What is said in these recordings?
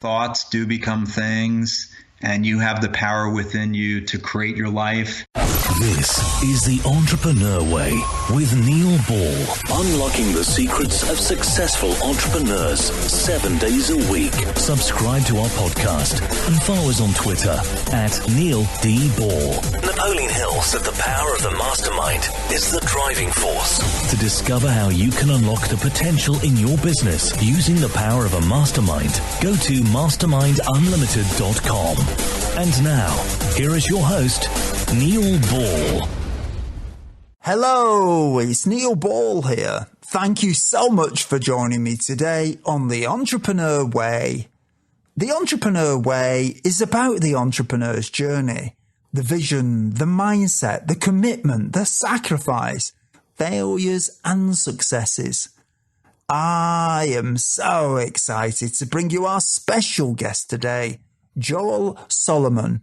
Thoughts do become things, and you have the power within you to create your life. This is The Entrepreneur Way with Neil Ball. Unlocking the secrets of successful entrepreneurs 7 days a week. Subscribe to our podcast and follow us on Twitter at Neil D. Ball. Napoleon Hill said the power of the mastermind is the driving force. To discover how you can unlock the potential in your business using the power of a mastermind, go to mastermindunlimited.com. And now, here is your host, Neil Ball. Hello, it's Neil Ball here. Thank you so much for joining me today on The Entrepreneur Way. The Entrepreneur Way is about the entrepreneur's journey, the vision, the mindset, the commitment, the sacrifice, failures and successes. I am so excited to bring you our special guest today, Joel Solomon.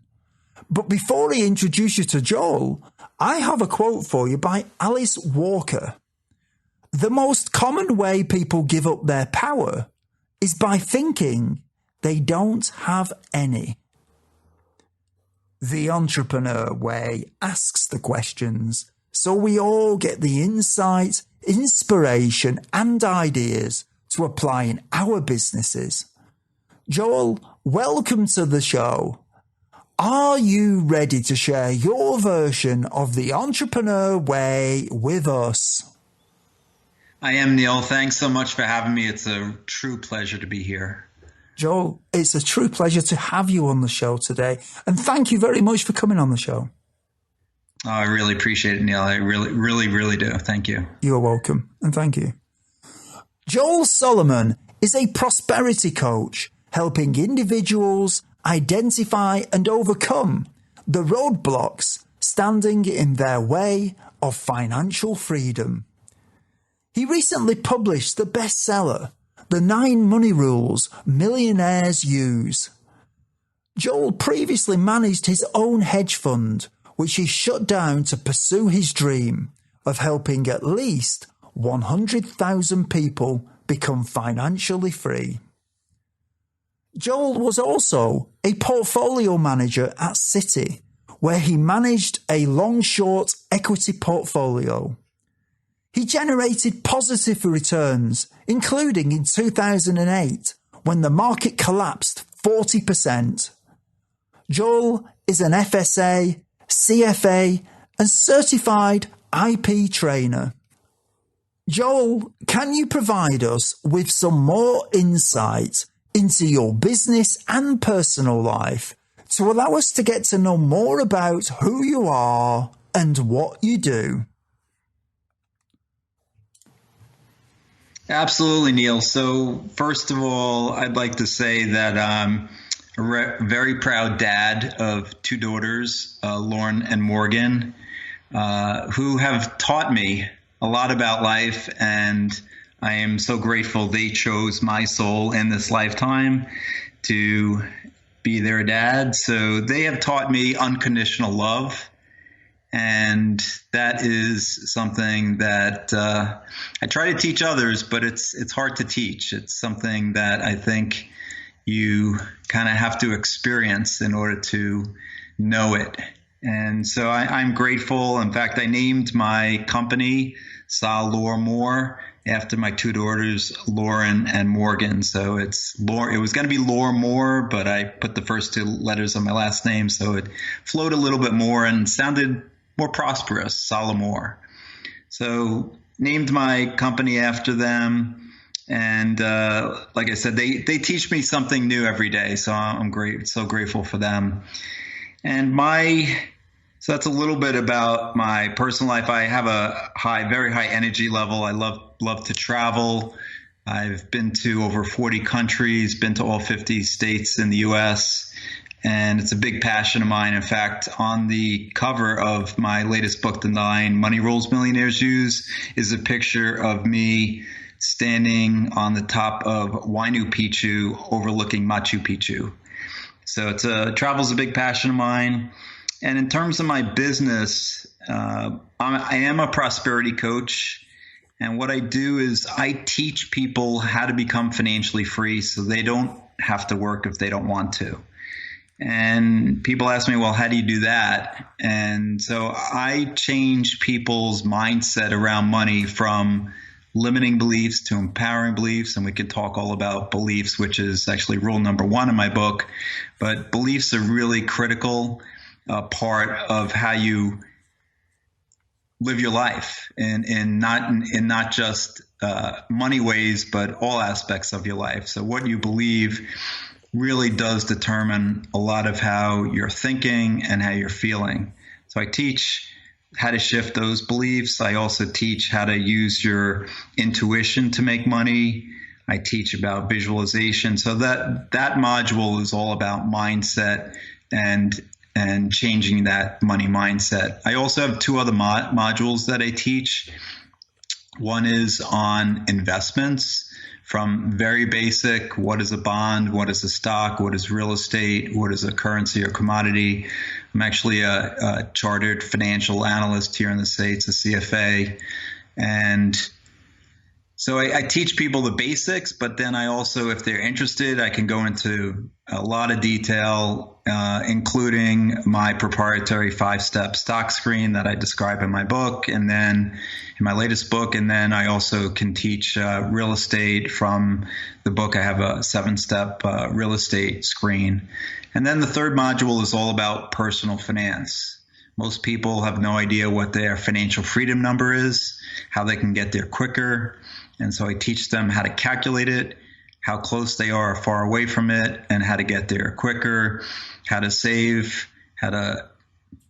But before I introduce you to Joel, I have a quote for you by Alice Walker. The most common way people give up their power is by thinking they don't have any. The Entrepreneur Way asks the questions so we all get the insight, inspiration and ideas to apply in our businesses. Joel, welcome to the show. Are you ready to share your version of the Entrepreneur Way with us? I am, Neil. Thanks so much for having me. It's a true pleasure to be here. Joel, it's a true pleasure to have you on the show today. And thank you very much for coming on the show. Oh, I really appreciate it, Neil. I really do. Thank you. You're welcome. And thank you. Joel Solomon is a prosperity coach, helping individuals identify and overcome the roadblocks standing in their way of financial freedom. He recently published the bestseller, The 9 Money Rules Millionaires Use. Joel previously managed his own hedge fund, which he shut down to pursue his dream of helping at least 100,000 people become financially free. Joel was also a portfolio manager at Citi, where he managed a long-short equity portfolio. He generated positive returns, including in 2008, when the market collapsed 40%. Joel is an FSA, CFA, and certified IP trainer. Joel, can you provide us with some more insight into your business and personal life to allow us to get to know more about who you are and what you do? Absolutely, Neil. So first of all, I'd like to say that I'm a very proud dad of 2 daughters, Lauren and Morgan, who have taught me a lot about life, and I am so grateful they chose my soul in this lifetime to be their dad. So they have taught me unconditional love. And that is something that I try to teach others, but it's hard to teach. It's something that I think you kind of have to experience in order to know it. And so I'm grateful. In fact, I named my company Sol Lore More after my 2 daughters, Lauren and Morgan. So it's Lore. It was going to be Lore More, but I put the first 2 letters of my last name, so it flowed a little bit more and sounded more prosperous, Solomore. So named my company after them. And like I said, they teach me something new every day. So I'm so grateful for them. And so that's a little bit about my personal life. I have a very high energy level. I love to travel. I've been to over 40 countries, been to all 50 states in the U.S., and it's a big passion of mine. In fact, on the cover of my latest book, The 9 Money Rules Millionaires Use, is a picture of me standing on the top of Huayna Picchu overlooking Machu Picchu. So travel's a big passion of mine. And in terms of my business, I am a prosperity coach. And what I do is I teach people how to become financially free so they don't have to work if they don't want to. And people ask me, well, how do you do that? And so I change people's mindset around money from limiting beliefs to empowering beliefs. And we can talk all about beliefs, which is actually rule number 1 in my book. But beliefs are really critical part of how you live your life, and not just money ways, but all aspects of your life. So what you believe really does determine a lot of how you're thinking and how you're feeling. So I teach how to shift those beliefs. I also teach how to use your intuition to make money. I teach about visualization. So that module is all about mindset and changing that money mindset. I also have 2 other modules that I teach. One is on investments, from very basic, what is a bond, what is a stock, what is real estate, what is a currency or commodity. I'm actually a chartered financial analyst here in the States, a CFA. And so I teach people the basics, but then I also, if they're interested, I can go into a lot of detail, including my proprietary 5-step stock screen that I describe in my book, and then in my latest book. And then I also can teach real estate from the book. I have a 7-step real estate screen. And then the 3rd module is all about personal finance. Most people have no idea what their financial freedom number is, how they can get there quicker. And so I teach them how to calculate it, how close they are or far away from it, and how to get there quicker, how to save, how to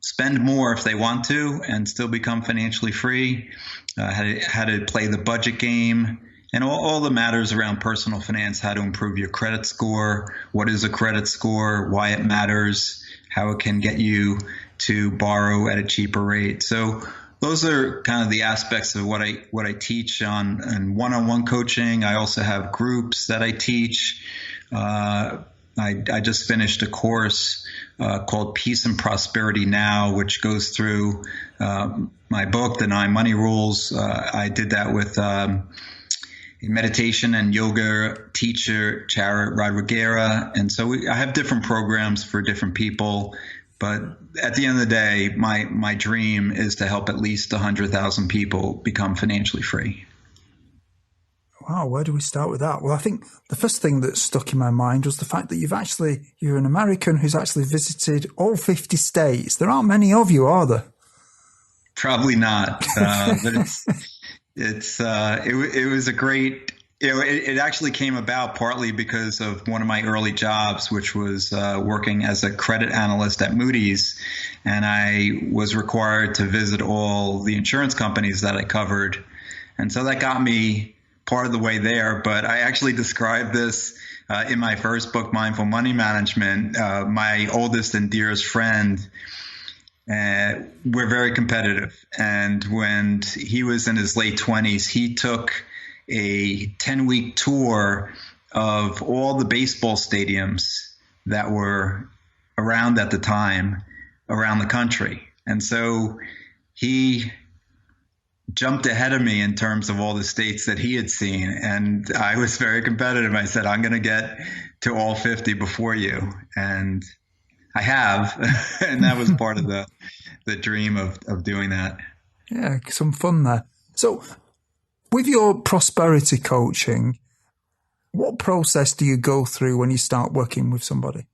spend more if they want to and still become financially free, how to play the budget game, and all the matters around personal finance, how to improve your credit score, what is a credit score, why it matters, how it can get you to borrow at a cheaper rate. So those are kind of the aspects of what I teach on one-on-one coaching. I also have groups that I teach. I just finished a course called Peace and Prosperity Now, which goes through my book, The 9 Money Rules. I did that with a meditation and yoga teacher, Chara Rodriguera. And so I have different programs for different people. But at the end of the day, my dream is to help at least 100,000 people become financially free. Wow, where do we start with that? Well, I think the first thing that stuck in my mind was the fact that you're an American who's actually visited all 50 states. There aren't many of you, are there? Probably not. But it was a great. It actually came about partly because of one of my early jobs, which was working as a credit analyst at Moody's. And I was required to visit all the insurance companies that I covered. And so that got me part of the way there. But I actually described this in my first book, Mindful Money Management. My oldest and dearest friend, we're very competitive. And when he was in his late 20s, he took a 10-week tour of all the baseball stadiums that were around at the time around the country. And so he jumped ahead of me in terms of all the states that he had seen. And I was very competitive. I said, I'm going to get to all 50 before you. And I have. And that was part of the dream of doing that. Yeah, some fun there. So with your prosperity coaching, what process do you go through when you start working with somebody?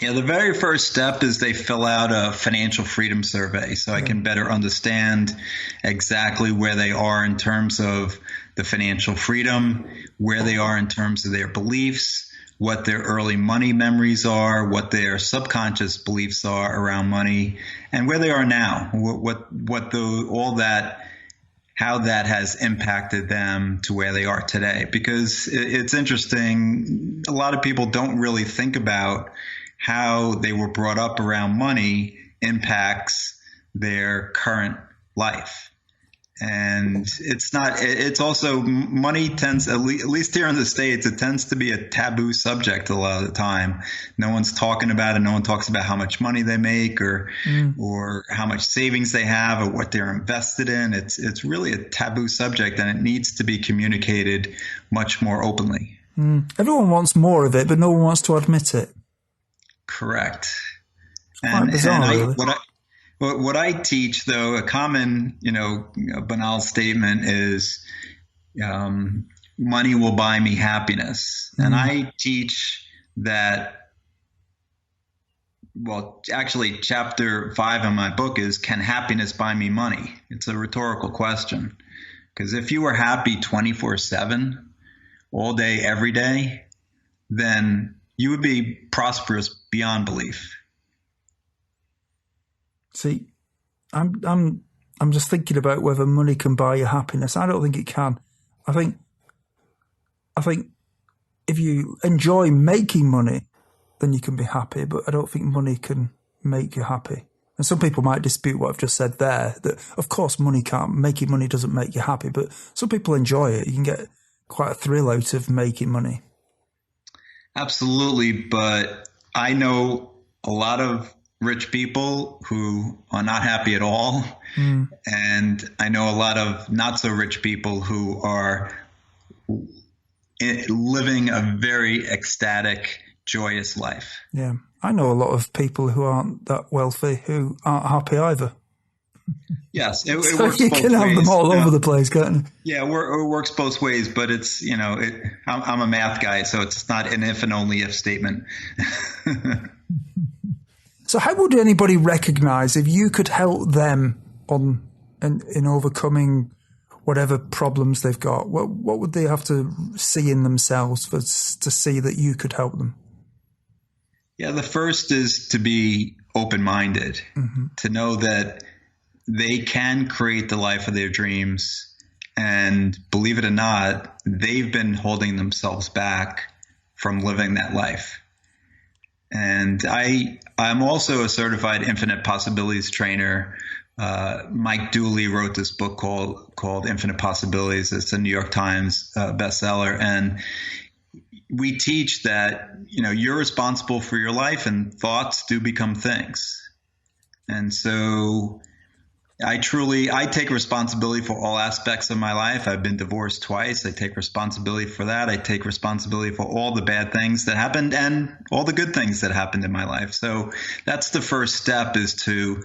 Yeah, the very first step is they fill out a financial freedom survey so I can better understand exactly where they are in terms of the financial freedom, where they are in terms of their beliefs, what their early money memories are, what their subconscious beliefs are around money, and where they are now, how that has impacted them to where they are today. Because it's interesting, a lot of people don't really think about how they were brought up around money impacts their current life. And it's also, money tends, at least here in the States, it tends to be a taboo subject a lot of the time. No one's talking about it. No one talks about how much money they make or how much savings they have or what they're invested in. It's really a taboo subject, and it needs to be communicated much more openly. Everyone wants more of it, but no one wants to admit it. Correct. Quite bizarre, really. What I teach, though, a common, banal statement is money will buy me happiness. And I teach that, well, actually, chapter 5 in my book is, can happiness buy me money? It's a rhetorical question. Because if you were happy 24/7, all day, every day, then you would be prosperous beyond belief. See, I'm just thinking about whether money can buy you happiness. I don't think it can. I think if you enjoy making money, then you can be happy. But I don't think money can make you happy. And some people might dispute what I've just said there. That of course making money doesn't make you happy, but some people enjoy it. You can get quite a thrill out of making money. Absolutely, but I know a lot of rich people who are not happy at all. And I know a lot of not so rich people who are living a very ecstatic, joyous life. Yeah. I know a lot of people who aren't that wealthy who aren't happy either. Yes, it so works you both can have ways. them all over the place, can't you? Yeah, it works both ways, but it's, I'm a math guy, so it's not an if and only if statement. So how would anybody recognize if you could help them in overcoming whatever problems they've got? What would they have to see in themselves to see that you could help them? Yeah, the first is to be open-minded, to know that they can create the life of their dreams. And believe it or not, they've been holding themselves back from living that life. And I'm also a certified infinite possibilities trainer. Mike Dooley wrote this book called Infinite Possibilities. It's a New York Times bestseller. And we teach that, you're responsible for your life and thoughts do become things. And so I take responsibility for all aspects of my life. I've been divorced twice. I take responsibility for that. I take responsibility for all the bad things that happened and all the good things that happened in my life. So that's the first step, is to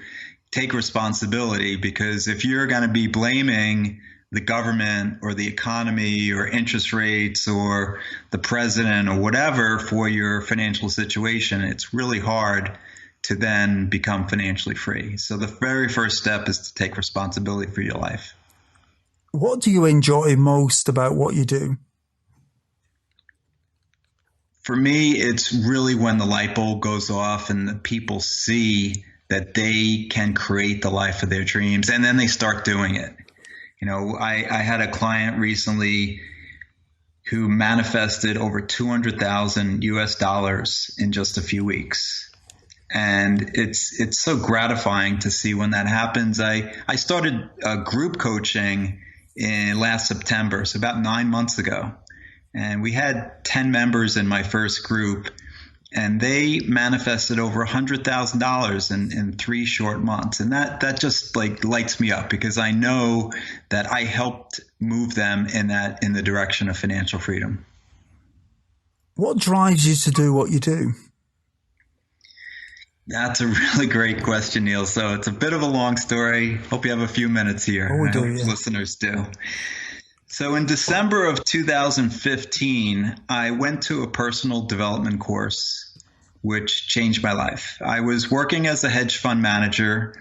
take responsibility, because if you're going to be blaming the government or the economy or interest rates or the president or whatever for your financial situation, it's really hard to then become financially free. So the very first step is to take responsibility for your life. What do you enjoy most about what you do? For me, it's really when the light bulb goes off and the people see that they can create the life of their dreams, and then they start doing it. I had a client recently who manifested over $200,000 in just a few weeks. And it's so gratifying to see when that happens. I started group coaching in last September, so about 9 months ago. And we had 10 members in my first group, and they manifested over $100,000 in 3 short months. And that just lights me up, because I know that I helped move them in the direction of financial freedom. What drives you to do what you do? That's a really great question, Neil. So it's a bit of a long story. Hope you have a few minutes here. Oh, we do, yeah. Listeners do. So in December of 2015, I went to a personal development course, which changed my life. I was working as a hedge fund manager,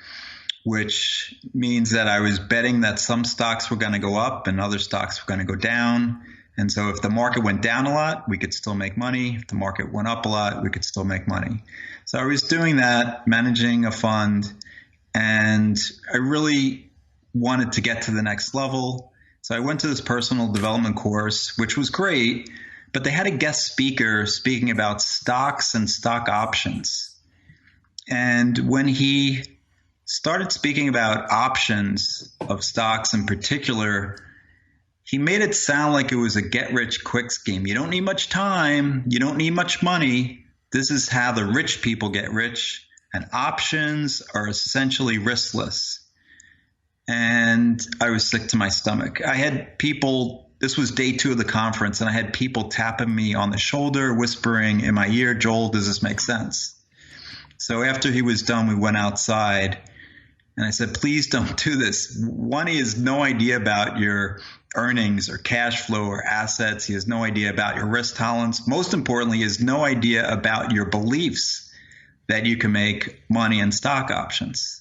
which means that I was betting that some stocks were going to go up and other stocks were going to go down. And so if the market went down a lot, we could still make money. If the market went up a lot, we could still make money. So I was doing that, managing a fund, and I really wanted to get to the next level. So I went to this personal development course, which was great, but they had a guest speaker speaking about stocks and stock options. And when he started speaking about options of stocks in particular, he made it sound like it was a get-rich-quick scheme. You don't need much time. You don't need much money. This is how the rich people get rich, and options are essentially riskless. And I was sick to my stomach. I had people this was day 2 of the conference, and I had people tapping me on the shoulder, whispering in my ear, Joel, does this make sense? So after he was done, we went outside, and I said, please don't do this. One, he has no idea about your earnings or cash flow or assets. He has no idea about your risk tolerance. Most importantly, he has no idea about your beliefs that you can make money in stock options.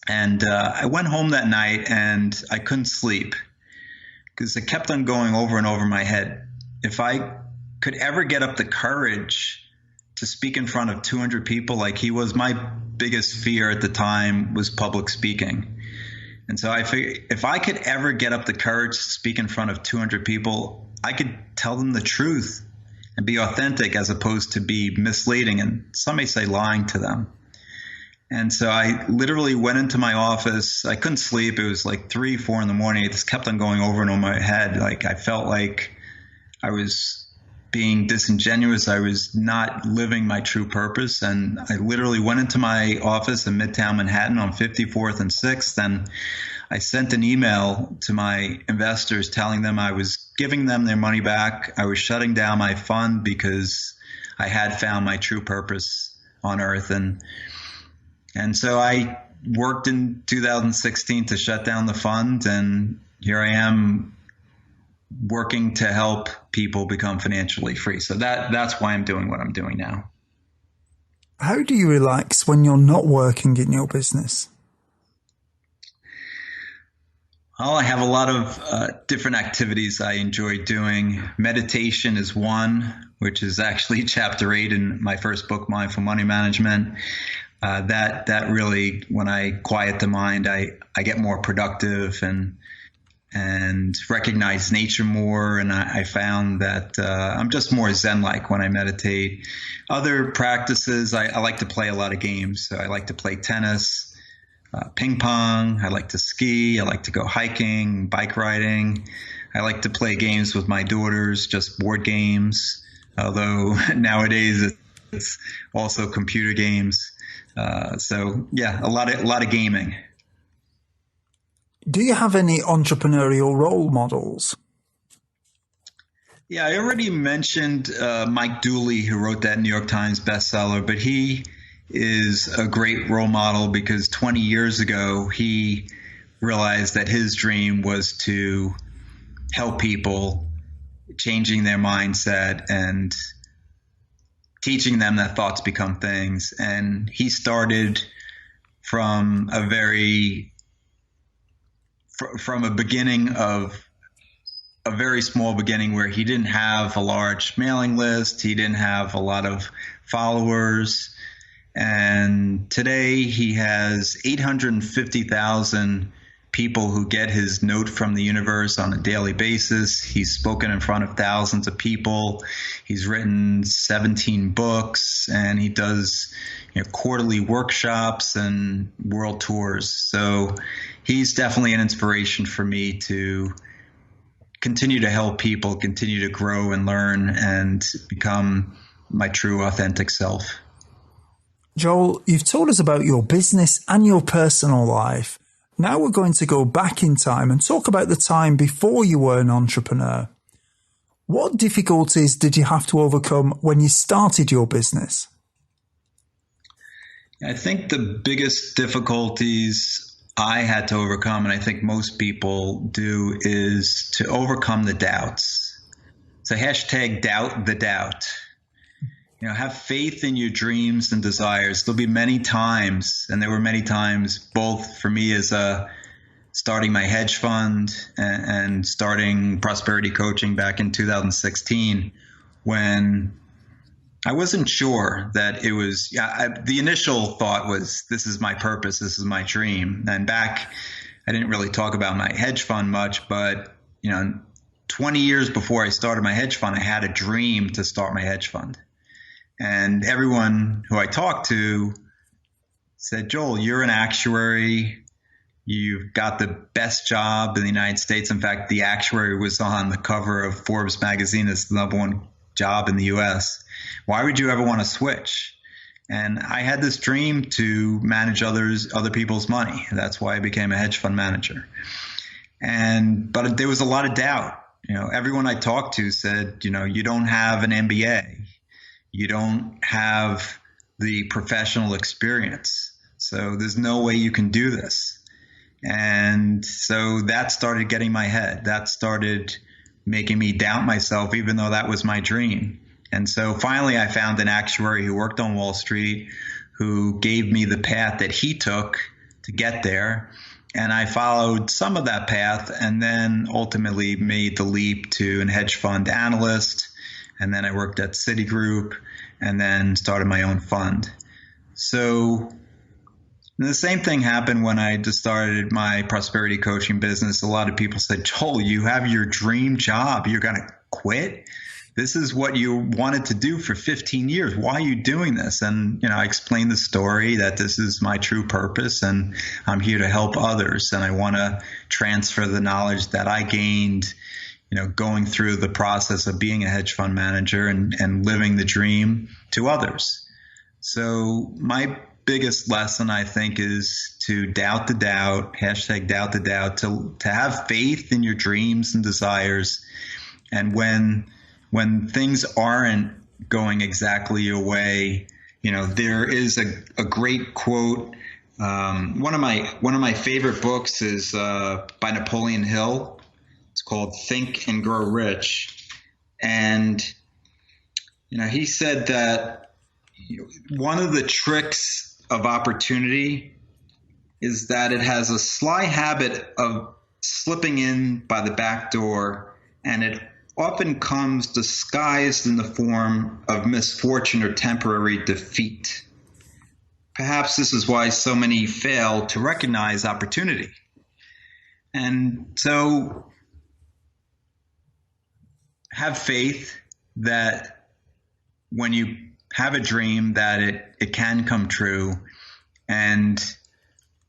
And I went home that night, and I couldn't sleep because it kept on going over and over my head. If I could ever get up the courage to speak in front of 200 people like he was, my biggest fear at the time was public speaking. And so I figured if I could ever get up the courage to speak in front of 200 people, I could tell them the truth and be authentic as opposed to be misleading and some may say lying to them. And so I literally went into my office. I couldn't sleep. It was like 3, 4 in the morning. It just kept on going over and over my head. Like I felt like I was being disingenuous. I was not living my true purpose. And I literally went into my office in Midtown Manhattan on 54th and 6th. And I sent an email to my investors telling them I was giving them their money back. I was shutting down my fund because I had found my true purpose on earth. And so I worked in 2016 to shut down the fund, and here I am working to help people become financially free. So that's why I'm doing what I'm doing now. How do you relax when you're not working in your business? Well, I have a lot of different activities I enjoy doing. Meditation is one, which is actually chapter 8 in my first book, Mindful Money Management. That really, when I quiet the mind, I get more productive and recognize nature more. And I found that I'm just more Zen-like when I meditate. Other practices, I like to play a lot of games. So I like to play tennis, ping pong. I like to ski. I like to go hiking, bike riding. I like to play games with my daughters, just board games. Although nowadays it's also computer games. So yeah, a lot of gaming. Do you have any entrepreneurial role models? Yeah, I already mentioned Mike Dooley, who wrote that New York Times bestseller, but he is a great role model because 20 years ago, he realized that his dream was to help people, changing their mindset and teaching them that thoughts become things. And he started from a beginning of a very small beginning where he didn't have a large mailing list. He didn't have a lot of followers. And today he has 850,000 people who get his note from the universe on a daily basis. He's spoken in front of thousands of people. He's written 17 books, and he does quarterly workshops and world tours. So he's definitely an inspiration for me to continue to help people, continue to grow and learn and become my true authentic self. Joel, you've told us about your business and your personal life. Now we're going to go back in time and talk about the time before you were an entrepreneur. What difficulties did you have to overcome when you started your business? I think the biggest difficulties I had to overcome, and I think most people do, is to overcome the doubts. So hashtag doubt the doubt. Have faith in your dreams and desires. There'll be many times, and there were many times, both for me as starting my hedge fund and starting prosperity coaching back in 2016, when I wasn't sure that it was, the initial thought was, this is my purpose, this is my dream. And back, I didn't really talk about my hedge fund much, but 20 years before I started my hedge fund, I had a dream to start my hedge fund. And everyone who I talked to said, Joel, you're an actuary. You've got the best job in the United States. In fact, the actuary was on the cover of Forbes magazine as the #1 job in the U.S. Why would you ever want to switch? And I had this dream to manage other people's money. That's why I became a hedge fund manager. But there was a lot of doubt. Everyone I talked to said, you don't have an MBA. You don't have the professional experience. So there's no way you can do this. And so that started getting my head. That started making me doubt myself, even though that was my dream. And so finally I found an actuary who worked on Wall Street, who gave me the path that he took to get there. And I followed some of that path and then ultimately made the leap to a hedge fund analyst. And then I worked at Citigroup and then started my own fund. So the same thing happened when I just started my prosperity coaching business. A lot of people said, Joel, you have your dream job. You're going to quit? This is what you wanted to do for 15 years. Why are you doing this? And, I explained the story that this is my true purpose and I'm here to help others. And I want to transfer the knowledge that I gained, going through the process of being a hedge fund manager and living the dream to others. So my biggest lesson, I think, is to doubt the doubt, #doubt the doubt, to have faith in your dreams and desires. And when things aren't going exactly your way, there is a great quote. One of my favorite books is by Napoleon Hill. It's called Think and Grow Rich. And, he said that one of the tricks of opportunity is that it has a sly habit of slipping in by the back door, and it often comes disguised in the form of misfortune or temporary defeat. Perhaps this is why so many fail to recognize opportunity. And so have faith that when you have a dream that it can come true. And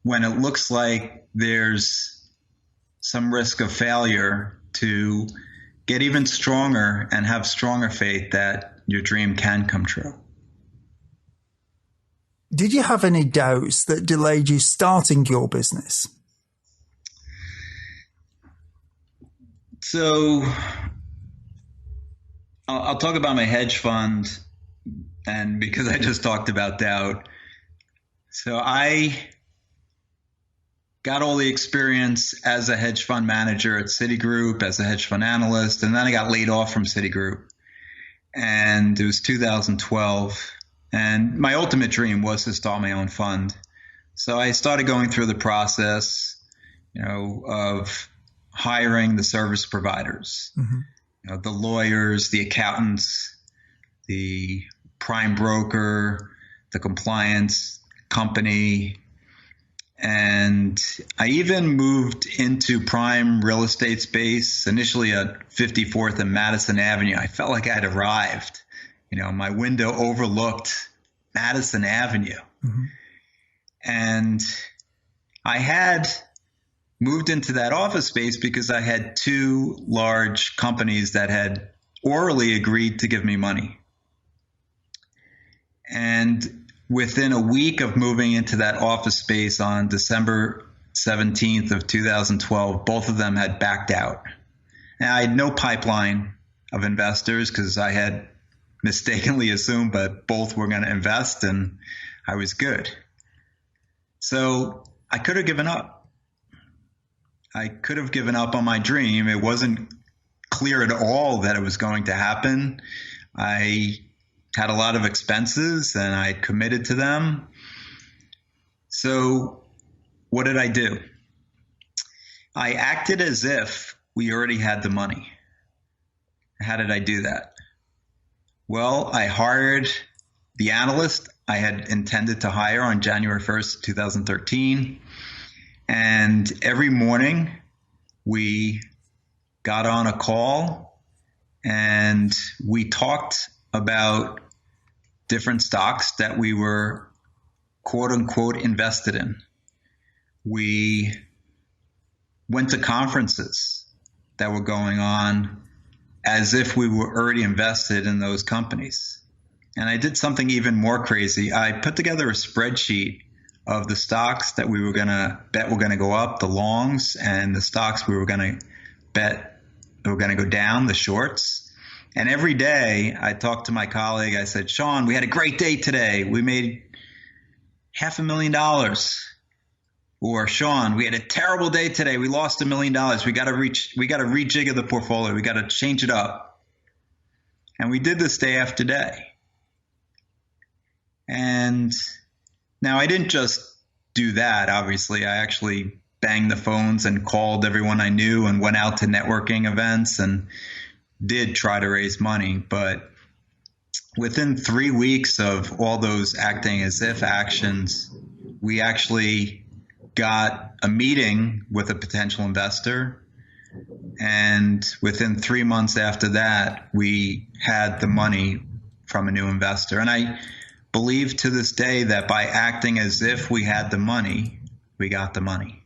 when it looks like there's some risk of failure, to get even stronger and have stronger faith that your dream can come true. Did you have any doubts that delayed you starting your business? So I'll talk about my hedge fund. And because I just talked about doubt, so I got all the experience as a hedge fund manager at Citigroup, as a hedge fund analyst, and then I got laid off from Citigroup. And it was 2012. And my ultimate dream was to start my own fund. So I started going through the process, of hiring the service providers, the lawyers, the accountants, the prime broker, the compliance company. And I even moved into prime real estate space, initially at 54th and Madison Avenue. I felt like I'd arrived. My window overlooked Madison Avenue. And I had moved into that office space because I had two large companies that had orally agreed to give me money. And within a week of moving into that office space on December 17th of 2012, both of them had backed out. Now, I had no pipeline of investors because I had mistakenly assumed that both were going to invest and I was good. So I could have given up. I could have given up on my dream. It wasn't clear at all that it was going to happen. I had a lot of expenses and I committed to them. So what did I do? I acted as if we already had the money. How did I do that? Well, I hired the analyst I had intended to hire on January 1st, 2013. And every morning we got on a call and we talked about different stocks that we were quote unquote invested in. We went to conferences that were going on as if we were already invested in those companies. And I did something even more crazy. I put together a spreadsheet of the stocks that we were going to bet were going to go up, the longs, and the stocks we were going to bet were going to go down, the shorts. And every day I talked to my colleague. I said, Sean, we had a great day today. We made $500,000. Or Sean, we had a terrible day today. We lost $1 million. We got to rejigger the portfolio. We got to change it up. And we did this day after day. And now I didn't just do that. Obviously, I actually banged the phones and called everyone I knew and went out to networking events and did try to raise money. But within 3 weeks of all those acting as if actions, we actually got a meeting with a potential investor. And within 3 months after that, we had the money from a new investor. And I believe to this day that by acting as if we had the money, we got the money.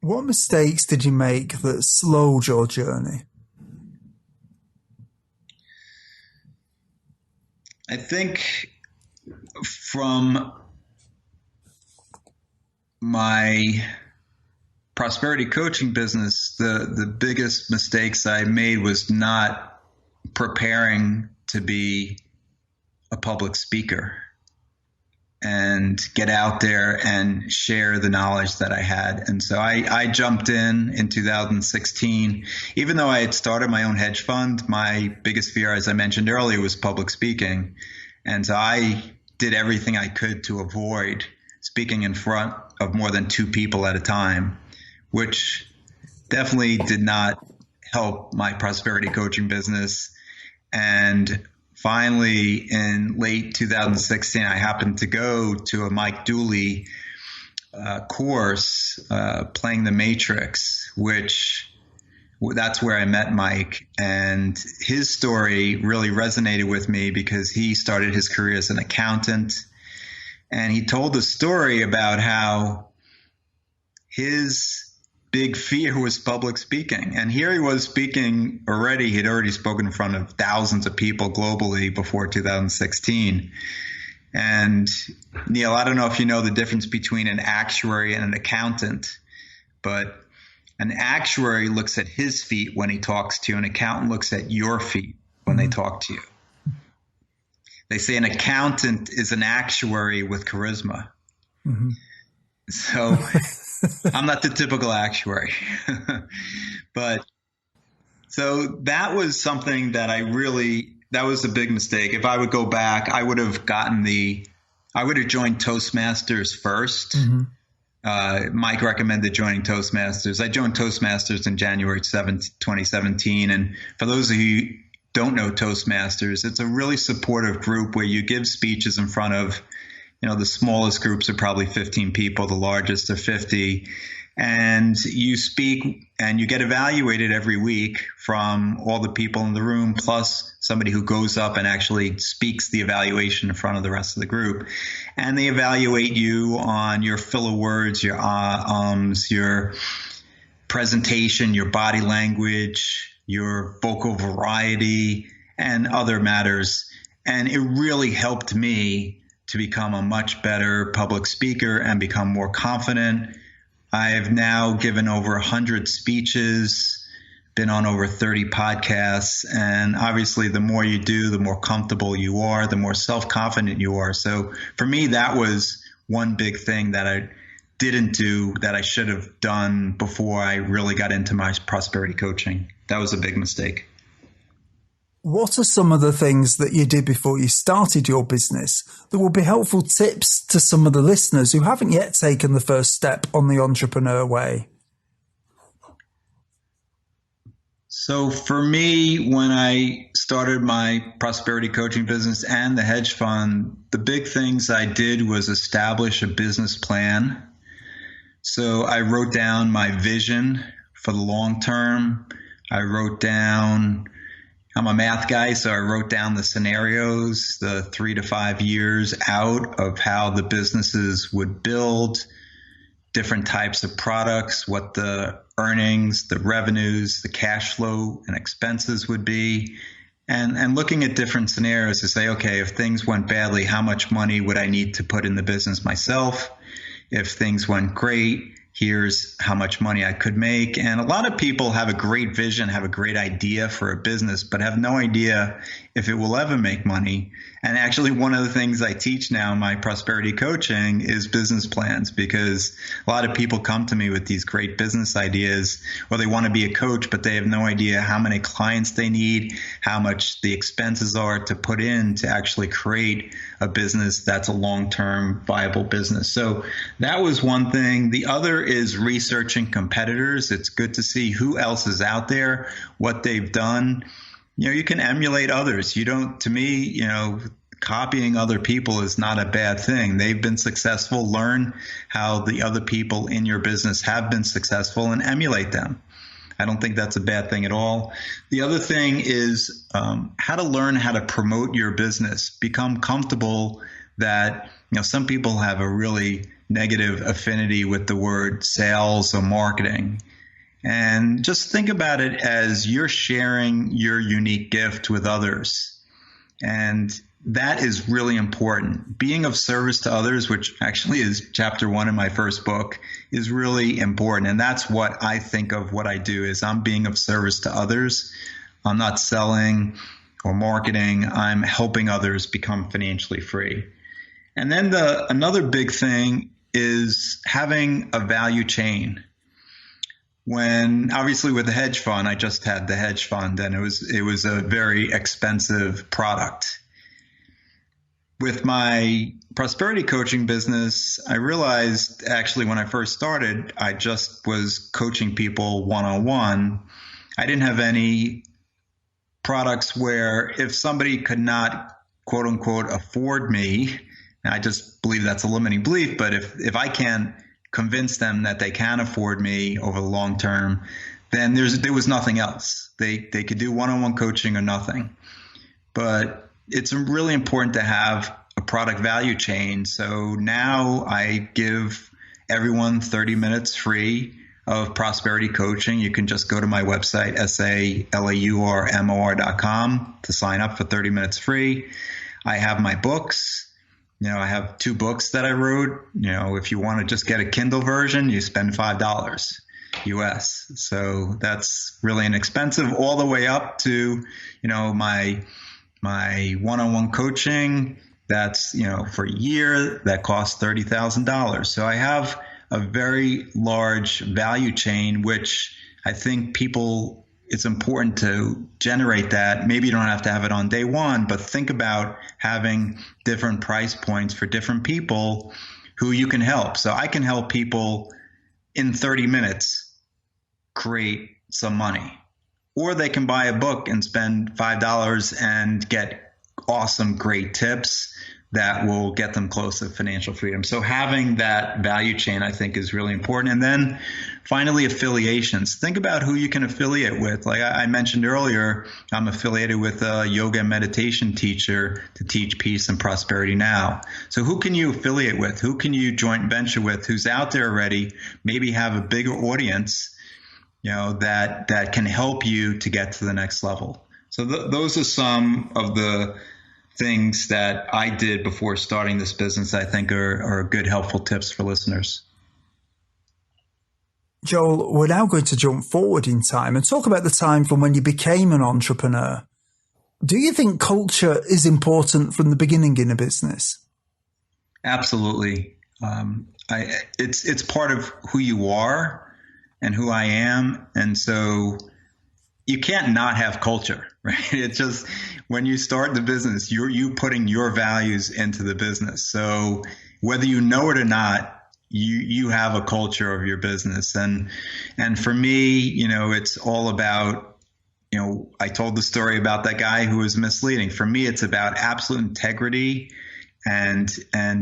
What mistakes did you make that slowed your journey? I think from my prosperity coaching business, the biggest mistakes I made was not preparing to be a public speaker and get out there and share the knowledge that I had. And so I jumped in 2016. Even though I had started my own hedge fund, my biggest fear, as I mentioned earlier, was public speaking. And so I did everything I could to avoid speaking in front of more than 2 people at a time, which definitely did not help my prosperity coaching business. And finally, in late 2016, I happened to go to a Mike Dooley course, Playing the Matrix, which that's where I met Mike. And his story really resonated with me because he started his career as an accountant. And he told a story about how his big fear was public speaking. And here he was speaking already. He'd already spoken in front of thousands of people globally before 2016. And Neil, I don't know if you know the difference between an actuary and an accountant, but an actuary looks at his feet when he talks to you. An accountant looks at your feet when they talk to you. They say an accountant is an actuary with charisma. Mm-hmm. So I'm not the typical actuary. But so that was something that that was a big mistake. If I would go back, I would have joined Toastmasters first. Mm-hmm. Mike recommended joining Toastmasters. I joined Toastmasters in January 7th, 2017. And for those of you who don't know Toastmasters, it's a really supportive group where you give speeches in front of, the smallest groups are probably 15 people, the largest are 50. And you speak and you get evaluated every week from all the people in the room, plus somebody who goes up and actually speaks the evaluation in front of the rest of the group. And they evaluate you on your filler words, your your presentation, your body language, your vocal variety, and other matters. And it really helped me to become a much better public speaker and become more confident. I've now given over 100 speeches, been on over 30 podcasts, and obviously the more you do, the more comfortable you are, the more self-confident you are. So for me, that was one big thing that I didn't do that I should have done before I really got into my prosperity coaching. That was a big mistake. What are some of the things that you did before you started your business that will be helpful tips to some of the listeners who haven't yet taken the first step on the entrepreneur way? So for me, when I started my prosperity coaching business and the hedge fund, the big things I did was establish a business plan. So I wrote down my vision for the long term. I wrote down, I'm a math guy, so I wrote down the scenarios, the 3 to 5 years out of how the businesses would build, different types of products, what the earnings, the revenues, the cash flow and expenses would be. and looking at different scenarios to say, okay, if things went badly, how much money would I need to put in the business myself? If things went great, here's how much money I could make. And a lot of people have a great vision, have a great idea for a business, but have no idea if it will ever make money. And actually, one of the things I teach now in my prosperity coaching is business plans, because a lot of people come to me with these great business ideas, or they want to be a coach, but they have no idea how many clients they need, how much the expenses are to put in to actually create a business that's a long-term viable business. So that was one thing. The other is researching competitors. It's good to see who else is out there, what they've done. You can emulate others. To me, copying other people is not a bad thing. They've been successful. Learn how the other people in your business have been successful and emulate them. I don't think that's a bad thing at all. The other thing is how to learn how to promote your business. Become comfortable that, some people have a really negative affinity with the word sales or marketing. And just think about it as you're sharing your unique gift with others. And that is really important. Being of service to others, which actually is chapter 1 in my first book, is really important. And that's what I think of what I do is I'm being of service to others. I'm not selling or marketing. I'm helping others become financially free. And then another big thing is having a value chain. When obviously with the hedge fund, I just had the hedge fund, and it was a very expensive product. With my prosperity coaching business, I realized actually when I first started, I just was coaching people one-on-one. I didn't have any products where if somebody could not, quote unquote, afford me, and I just believe that's a limiting belief, but if I can't convince them that they can afford me over the long term, then there was nothing else. They could do one-on-one coaching or nothing. But it's really important to have a product value chain. So now I give everyone 30 minutes free of prosperity coaching. You can just go to my website, salaurmor.com, to sign up for 30 minutes free. I have my books. I have 2 books that I wrote. If you want to just get a Kindle version, you spend $5 US. So that's really inexpensive, all the way up to, my one-on-one coaching. That's, for a year, that costs $30,000. So I have a very large value chain, which I think it's important to generate that. Maybe you don't have to have it on day one, but think about having different price points for different people who you can help. So I can help people in 30 minutes create some money, or they can buy a book and spend $5 and get awesome, great tips that will get them close to financial freedom. So having that value chain, I think, is really important. And then finally, affiliations. Think about who you can affiliate with. Like I mentioned earlier, I'm affiliated with a yoga and meditation teacher to teach peace and prosperity now. So who can you affiliate with? Who can you joint venture with? Who's out there already? Maybe have a bigger audience, that can help you to get to the next level. So those are some of the things that I did before starting this business I think are good, helpful tips for listeners. Joel, we're now going to jump forward in time and talk about the time from when you became an entrepreneur. Do you think culture is important from the beginning in a business? Absolutely. It's part of who you are and who I am. And so you can't not have culture, right? It's just when you start the business, you putting your values into the business. So whether you know it or not, you have a culture of your business. And for me, it's all about, I told the story about that guy who was misleading. For me, it's about absolute integrity and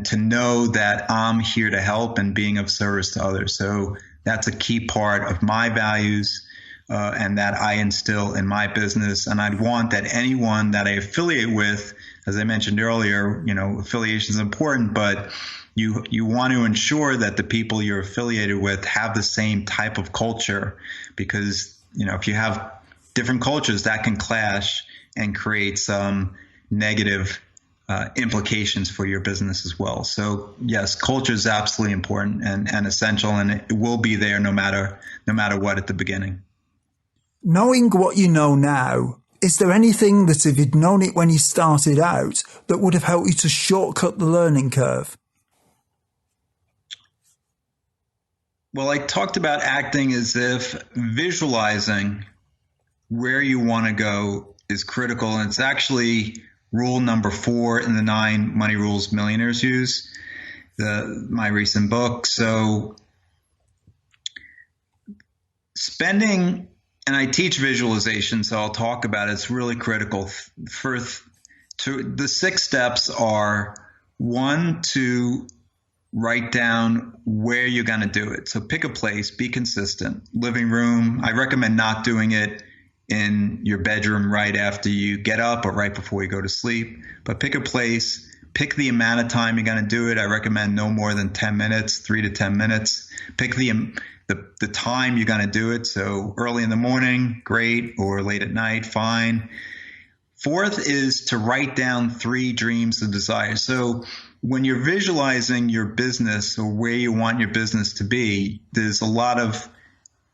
to know that I'm here to help and being of service to others. So that's a key part of my values. And that I instill in my business. And I'd want that anyone that I affiliate with, as I mentioned earlier, affiliation is important, but you want to ensure that the people you're affiliated with have the same type of culture, because, if you have different cultures, that can clash and create some negative implications for your business as well. So yes, culture is absolutely important and essential, and it will be there no matter what at the beginning. Knowing what you know now, is there anything that if you'd known it when you started out that would have helped you to shortcut the learning curve? Well, I talked about acting as if visualizing where you want to go is critical. And it's actually rule number 4 in the 9 money rules millionaires use, my recent book. So spending, and I teach visualization, so I'll talk about it. It's really critical. The 6 steps are: 1, to write down where you're going to do it. So pick a place, be consistent. Living room, I recommend not doing it in your bedroom right after you get up or right before you go to sleep, but pick a place, pick the amount of time you're going to do it. I recommend no more than 10 minutes, 3 to 10 minutes. Pick the time you're going to do it. So early in the morning, great, or late at night, fine. 4th is to write down 3 dreams and desires. So when you're visualizing your business or where you want your business to be, there's a lot of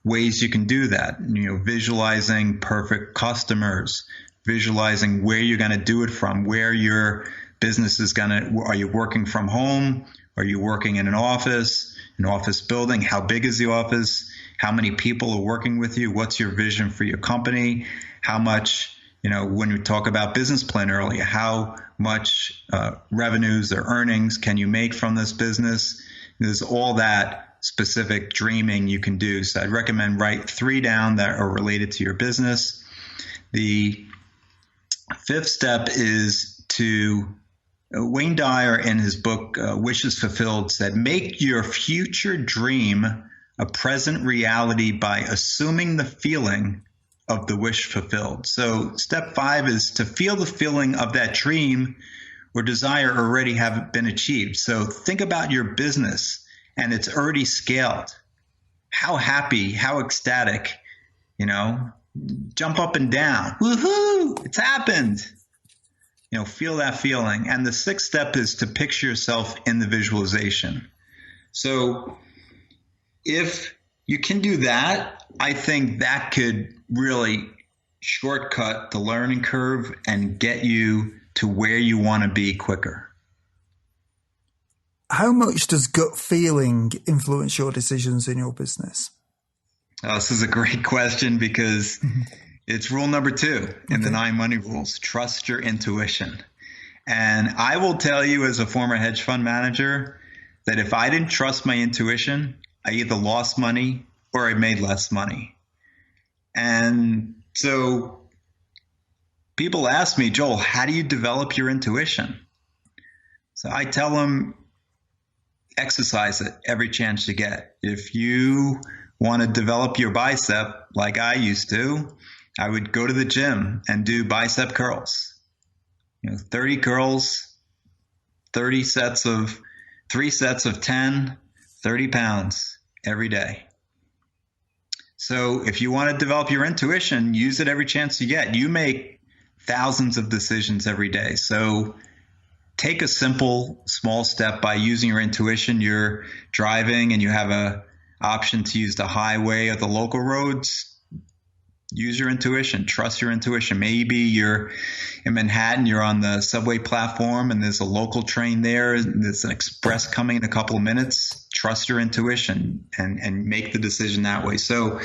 ways you can do that. Visualizing perfect customers, visualizing where you're going to do it from, where your business is going to, are you working from home? Are you working in an office building? How big is the office? How many people are working with you? What's your vision for your company? How much, when we talk about business plan earlier, how much revenues or earnings can you make from this business? There's all that specific dreaming you can do. So I'd recommend write 3 down that are related to your business. The 5th step is to, Wayne Dyer in his book, Wishes Fulfilled, said, make your future dream a present reality by assuming the feeling of the wish fulfilled. So step 5 is to feel the feeling of that dream or desire already have been achieved. So think about your business and it's already scaled. How happy, how ecstatic, jump up and down. Woohoo, it's happened. Feel that feeling. And the 6th step is to picture yourself in the visualization. So if you can do that, I think that could really shortcut the learning curve and get you to where you want to be quicker. How much does gut feeling influence your decisions in your business? This is a great question because it's rule number 2 in the 9 money rules. Trust your intuition. And I will tell you as a former hedge fund manager that if I didn't trust my intuition, I either lost money or I made less money. And so people ask me, Joel, how do you develop your intuition? So I tell them, exercise it every chance you get. If you want to develop your bicep like I used to, I would go to the gym and do bicep curls. 30 curls, 3 sets of 10, 30 pounds every day. So if you want to develop your intuition, use it every chance you get. You make thousands of decisions every day. So take a simple, small step by using your intuition. You're driving and you have an option to use the highway or the local roads. Use your intuition. Trust your intuition. Maybe you're in Manhattan, you're on the subway platform and there's a local train there. There's an express coming in a couple of minutes. Trust your intuition and make the decision that way. So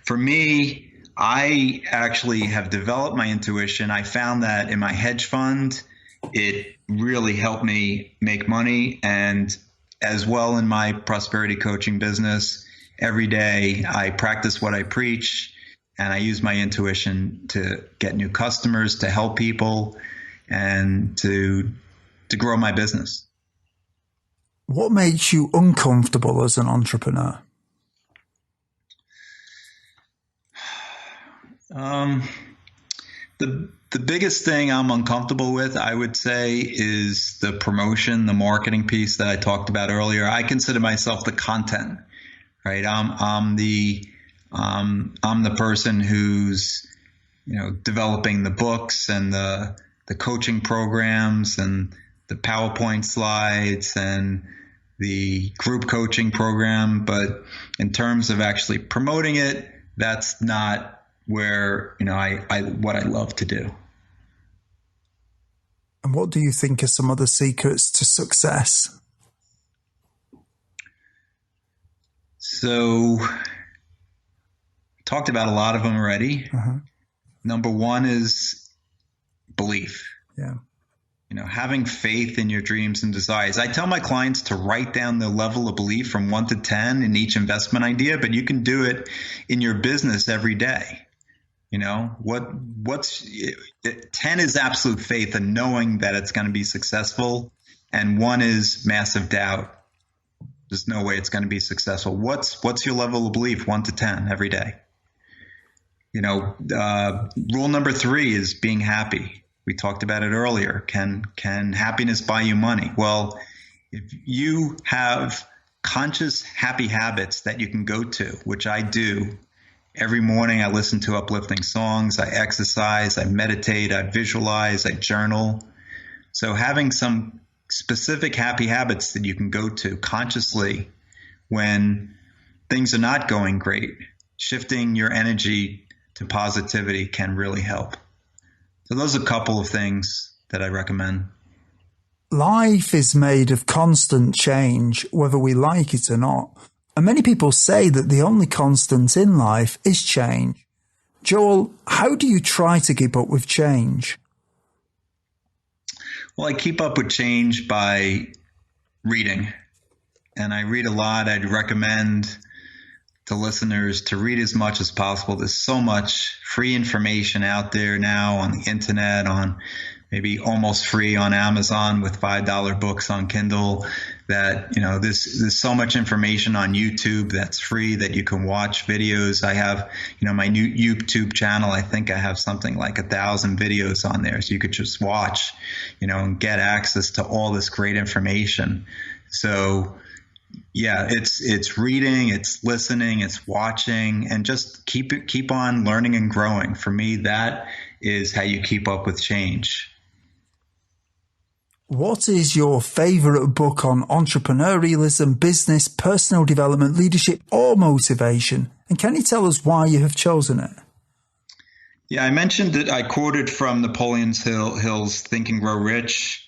for me, I actually have developed my intuition. I found that in my hedge fund, it really helped me make money, and as well in my prosperity coaching business. Every day I practice what I preach. And I use my intuition to get new customers, to help people, and to grow my business. What makes you uncomfortable as an entrepreneur? The biggest thing I'm uncomfortable with, I would say, is the promotion, the marketing piece that I talked about earlier. I consider myself the content, right? I'm the person who's developing the books and the coaching programs and the PowerPoint slides and the group coaching program. But in terms of actually promoting it, that's not where, what I love to do. And what do you think are some of the secrets to success? So, talked about a lot of them already. Uh-huh. Number one is belief. Yeah. Having faith in your dreams and desires. I tell my clients to write down the level of belief from 1 to 10 in each investment idea, but you can do it in your business every day. What's 10 is absolute faith and knowing that it's going to be successful, and 1 is massive doubt. There's no way it's going to be successful. What's your level of belief? 1 to 10 every day. Rule number 3 is being happy. We talked about it earlier. Can happiness buy you money? Well, if you have conscious happy habits that you can go to, which I do, every morning I listen to uplifting songs, I exercise, I meditate, I visualize, I journal. So having some specific happy habits that you can go to consciously when things are not going great, shifting your energy to positivity can really help. So those are a couple of things that I recommend. Life is made of constant change, whether we like it or not. And many people say that the only constant in life is change. Joel, how do you try to keep up with change? Well, I keep up with change by reading. And I read a lot. I'd recommend to listeners to read as much as possible. There's so much free information out there now on the internet, on maybe almost free on Amazon with $5 books on Kindle, that, there's so much information on YouTube that's free that you can watch videos. I have, my new YouTube channel. I think I have something like 1,000 videos on there. So you could just watch, and get access to all this great information. So yeah, it's reading, it's listening, it's watching, and just keep on learning and growing. For me, that is how you keep up with change. What is your favorite book on entrepreneurialism, business, personal development, leadership, or motivation? And can you tell us why you have chosen it? Yeah, I mentioned that I quoted from Napoleon Hill's Think and Grow Rich.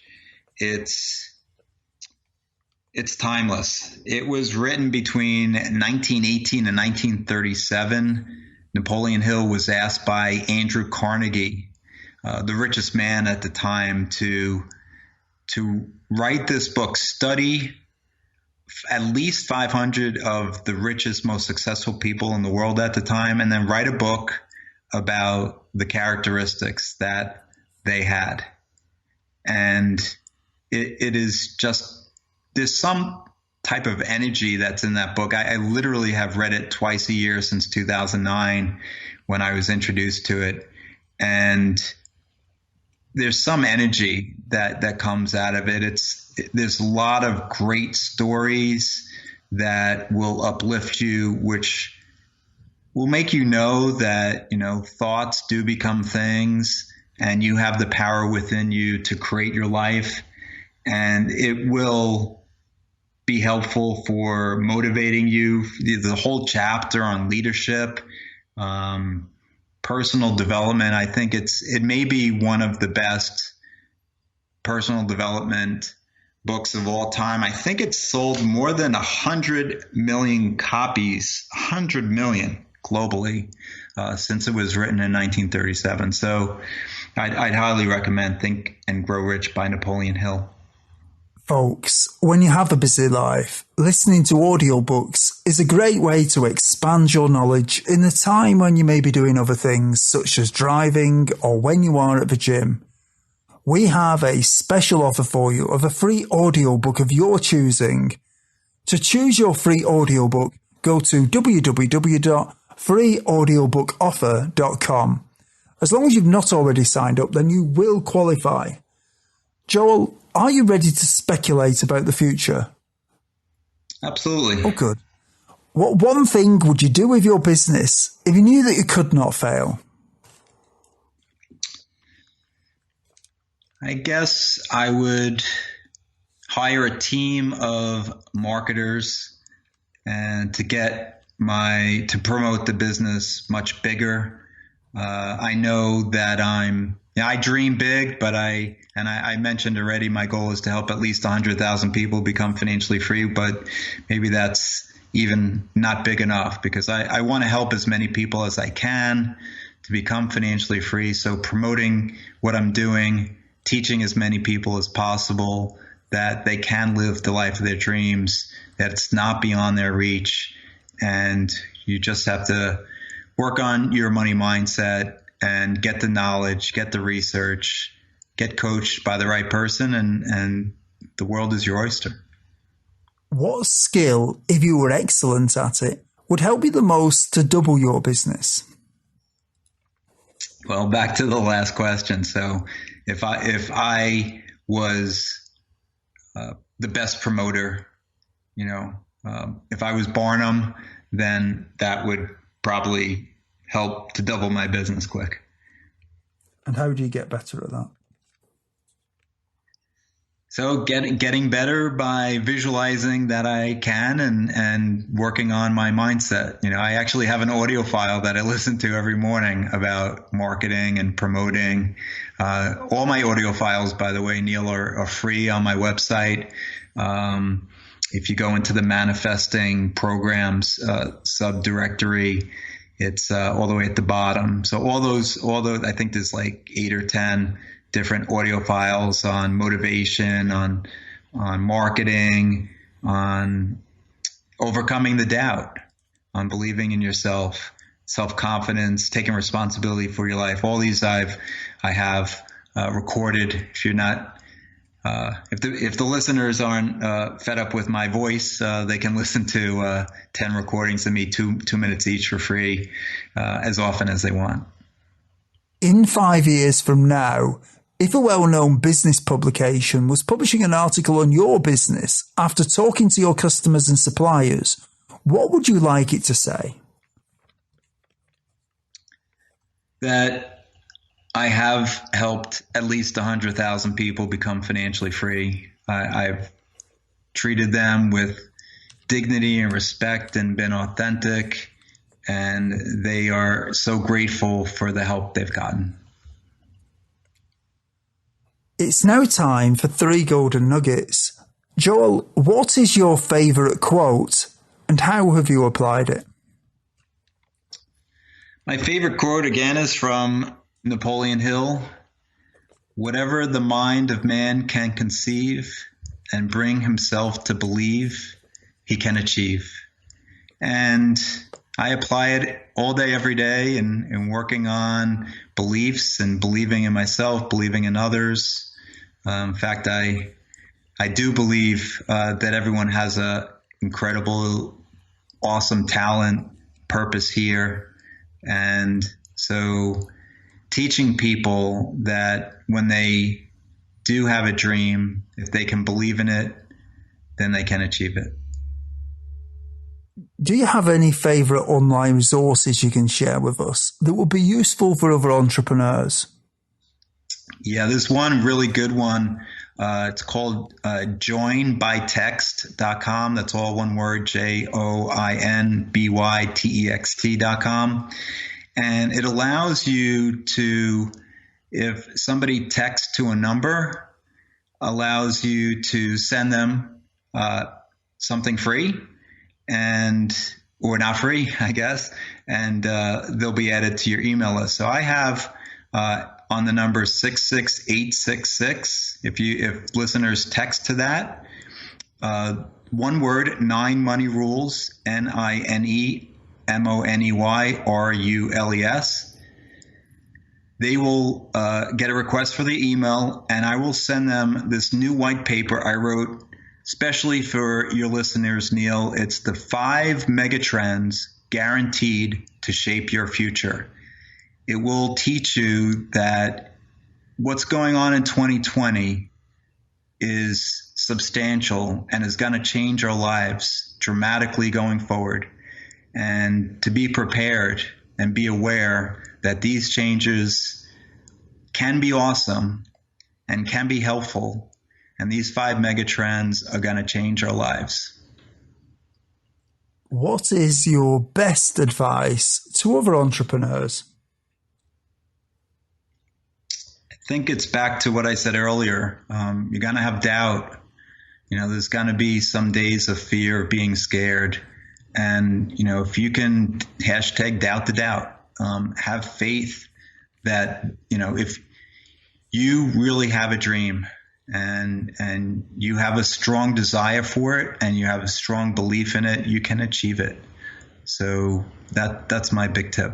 It's timeless. It was written between 1918 and 1937. Napoleon Hill was asked by Andrew Carnegie, the richest man at the time, to write this book, study at least 500 of the richest, most successful people in the world at the time, and then write a book about the characteristics that they had. And it is just, there's some type of energy that's in that book. I literally have read it twice a year since 2009 when I was introduced to it. And there's some energy that comes out of it. There's a lot of great stories that will uplift you, which will make you know that, thoughts do become things, and you have the power within you to create your life. And it will be helpful for motivating you. The whole chapter on leadership, personal development, I think it may be one of the best personal development books of all time. I think it's sold more than 100 million copies, 100 million globally, since it was written in 1937. So I'd highly recommend Think and Grow Rich by Napoleon Hill. Folks, when you have a busy life, listening to audiobooks is a great way to expand your knowledge in the time when you may be doing other things, such as driving or when you are at the gym. We have a special offer for you of a free audiobook of your choosing. To choose your free audiobook, go to www.freeaudiobookoffer.com. As long as you've not already signed up, then you will qualify. Joel, are you ready to speculate about the future? Absolutely. Oh, good. What one thing would you do with your business if you knew that you could not fail? I guess I would hire a team of marketers and to promote the business much bigger. I know that I dream big, but I mentioned already my goal is to help at least 100,000 people become financially free, but maybe that's even not big enough because I want to help as many people as I can to become financially free. So promoting what I'm doing, teaching as many people as possible that they can live the life of their dreams, that it's not beyond their reach. And you just have to work on your money mindset and get the knowledge, get the research, get coached by the right person, and the world is your oyster. What skill, if you were excellent at it, would help you the most to double your business? Well, back to the last question. So if I was the best promoter, if I was Barnum, then that would probably help to double my business quick. And how do you get better at that? So getting better by visualizing that I can and working on my mindset. I actually have an audio file that I listen to every morning about marketing and promoting. All my audio files, by the way, Neil, are free on my website. If you go into the manifesting programs subdirectory, it's all the way at the bottom. So all those, I think there's like 8 or 10 different audio files on motivation, on marketing, on overcoming the doubt, on believing in yourself, self-confidence, taking responsibility for your life. All these I have recorded. If you're not, if the listeners aren't fed up with my voice, they can listen to 10 recordings of me, 2 minutes each for free, as often as they want. In 5 years from now, if a well-known business publication was publishing an article on your business after talking to your customers and suppliers, what would you like it to say? That I have helped at least 100,000 people become financially free. I've treated them with dignity and respect and been authentic, and they are so grateful for the help they've gotten. It's now time for 3 golden nuggets. Joel, what is your favourite quote and how have you applied it? My favorite quote, again, is from Napoleon Hill. Whatever the mind of man can conceive and bring himself to believe, he can achieve. And I apply it all day, every day, in working on beliefs and believing in myself, believing in others. In fact, I do believe that everyone has a incredible, awesome talent, purpose here. And so teaching people that when they do have a dream, if they can believe in it, then they can achieve it. Do you have any favourite online resources you can share with us that will be useful for other entrepreneurs? Yeah, there's one really good one. It's called joinbytext.com. That's all one word, joinbytext.com. And it allows you to, if somebody texts to a number, allows you to send them something free or not free, I guess, and they'll be added to your email list. So I have on the number 66866. If listeners text to that, one word, 9 money rules, NINEMONEYRULES. They will get a request for the email, and I will send them this new white paper I wrote especially for your listeners, Neil. It's the 5 megatrends guaranteed to shape your future. It will teach you that what's going on in 2020 is substantial and is going to change our lives dramatically going forward. And to be prepared and be aware that these changes can be awesome and can be helpful. And these 5 megatrends are going to change our lives. What is your best advice to other entrepreneurs? I think it's back to what I said earlier. You're going to have doubt. There's going to be some days of fear, of being scared. And, if you can #doubt the doubt, have faith that, if you really have a dream and you have a strong desire for it and you have a strong belief in it, you can achieve it. So that's my big tip.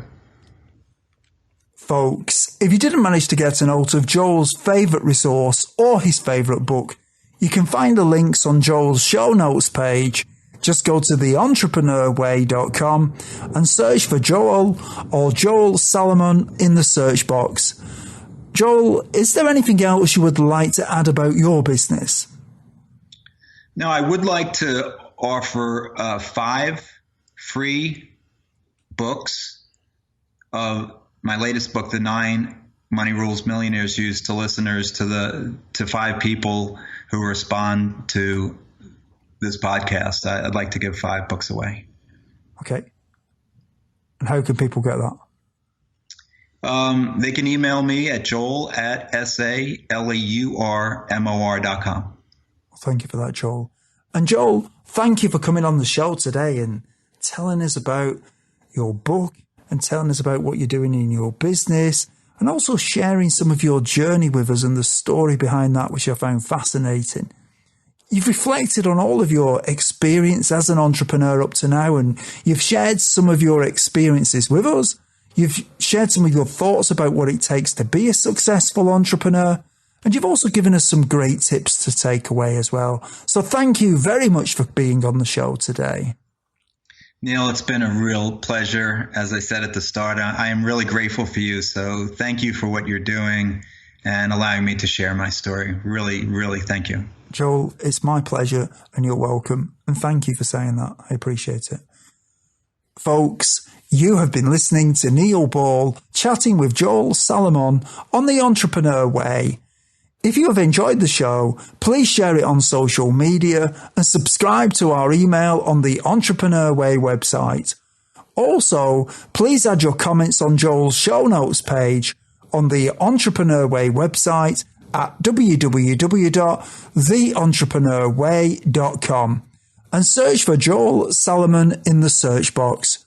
Folks, if you didn't manage to get a note of Joel's favourite resource or his favourite book, you can find the links on Joel's show notes page. Just go to theentrepreneurway.com and search for Joel or Joel Salomon in the search box. Joel, is there anything else you would like to add about your business? No, I would like to offer 5 free books of my latest book, The 9 Money Rules Millionaires Use, to listeners, to 5 people who respond to this podcast. I'd like to give 5 books away. Okay. And how can people get that? They can email me at joel@salaurmor.com. Thank you for that, Joel. And Joel, thank you for coming on the show today and telling us about your book and telling us about what you're doing in your business and also sharing some of your journey with us and the story behind that, which I found fascinating. You've reflected on all of your experience as an entrepreneur up to now, and you've shared some of your experiences with us. You've shared some of your thoughts about what it takes to be a successful entrepreneur, and you've also given us some great tips to take away as well. So thank you very much for being on the show today. Neil, it's been a real pleasure. As I said at the start, I am really grateful for you. So thank you for what you're doing and allowing me to share my story. Really, really thank you. Joel, it's my pleasure and you're welcome. And thank you for saying that. I appreciate it. Folks, you have been listening to Neil Ball chatting with Joel Salomon on The Entrepreneur Way. If you have enjoyed the show, please share it on social media and subscribe to our email on the Entrepreneur Way website. Also, please add your comments on Joel's show notes page on the Entrepreneur Way website at www.theentrepreneurway.com and search for Joel Salomon in the search box.